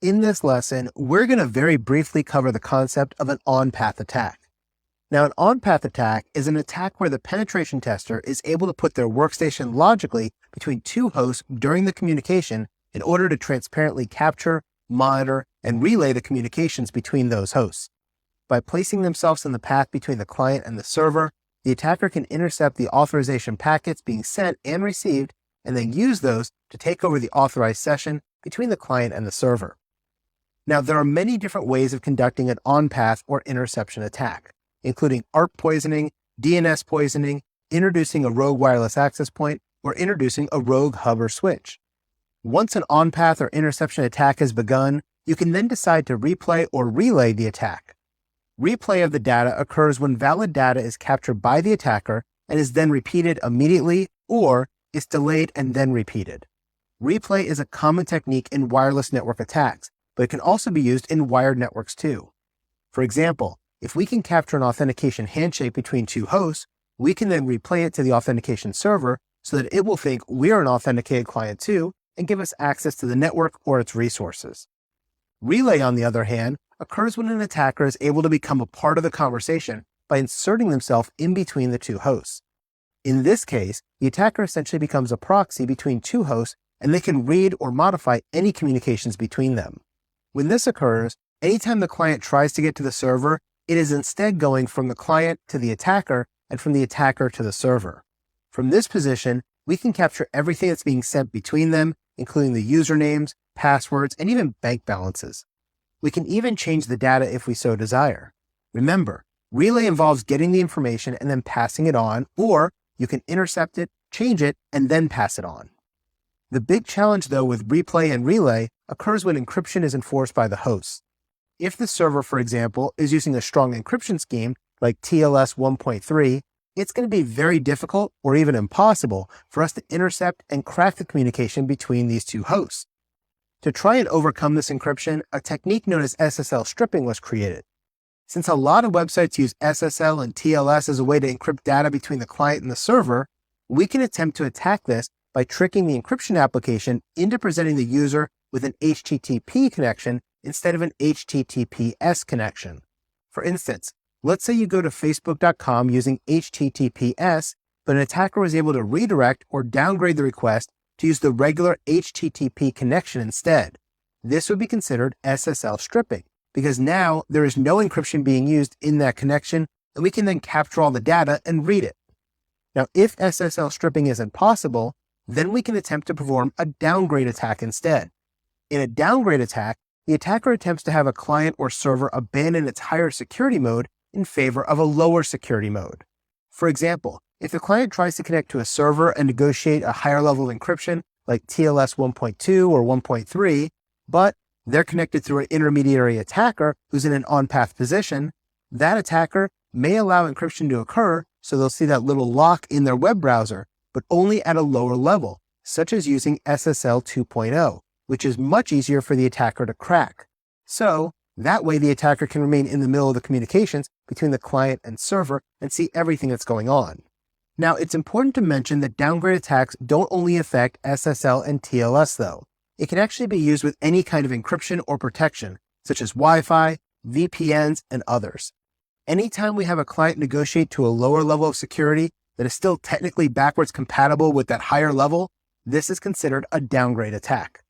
In this lesson, we're going to very briefly cover the concept of an on-path attack. Now, an on-path attack is an attack where the penetration tester is able to put their workstation logically between two hosts during the communication in order to transparently capture, monitor, and relay the communications between those hosts. By placing themselves in the path between the client and the server, the attacker can intercept the authorization packets being sent and received, and then use those to take over the authorized session between the client and the server. Now, there are many different ways of conducting an on-path or interception attack, including ARP poisoning, DNS poisoning, introducing a rogue wireless access point, or introducing a rogue hub or switch. Once an on-path or interception attack has begun, you can then decide to replay or relay the attack. Replay of the data occurs when valid data is captured by the attacker and is then repeated immediately, or is delayed and then repeated. Replay is a common technique in wireless network attacks, but it can also be used in wired networks too. For example, if we can capture an authentication handshake between two hosts, we can then replay it to the authentication server so that it will think we are an authenticated client too and give us access to the network or its resources. Relay, on the other hand, occurs when an attacker is able to become a part of the conversation by inserting themselves in between the two hosts. In this case, the attacker essentially becomes a proxy between two hosts, and they can read or modify any communications between them. When this occurs, anytime the client tries to get to the server, it is instead going from the client to the attacker and from the attacker to the server. From this position, we can capture everything that's being sent between them, including the usernames, passwords, and even bank balances. We can even change the data if we so desire. Remember, relay involves getting the information and then passing it on, or you can intercept it, change it, and then pass it on. The big challenge, though, with replay and relay occurs when encryption is enforced by the hosts. If the server, for example, is using a strong encryption scheme like TLS 1.3, it's going to be very difficult or even impossible for us to intercept and crack the communication between these two hosts. To try and overcome this encryption, a technique known as SSL stripping was created. Since a lot of websites use SSL and TLS as a way to encrypt data between the client and the server, we can attempt to attack this by tricking the encryption application into presenting the user with an HTTP connection instead of an HTTPS connection. For instance, let's say you go to facebook.com using HTTPS, but an attacker was able to redirect or downgrade the request to use the regular HTTP connection instead. This would be considered SSL stripping, because now there is no encryption being used in that connection, and we can then capture all the data and read it. Now, if SSL stripping isn't possible, then we can attempt to perform a downgrade attack instead. In a downgrade attack, the attacker attempts to have a client or server abandon its higher security mode in favor of a lower security mode. For example, if the client tries to connect to a server and negotiate a higher level of encryption like TLS 1.2 or 1.3, but they're connected through an intermediary attacker who's in an on-path position, that attacker may allow encryption to occur, so they'll see that little lock in their web browser, but only at a lower level, such as using SSL 2.0, which is much easier for the attacker to crack. So that way the attacker can remain in the middle of the communications between the client and server and see everything that's going on. Now, it's important to mention that downgrade attacks don't only affect SSL and TLS though. It can actually be used with any kind of encryption or protection, such as Wi-Fi, VPNs, and others. Anytime we have a client negotiate to a lower level of security that is still technically backwards compatible with that higher level, this is considered a downgrade attack.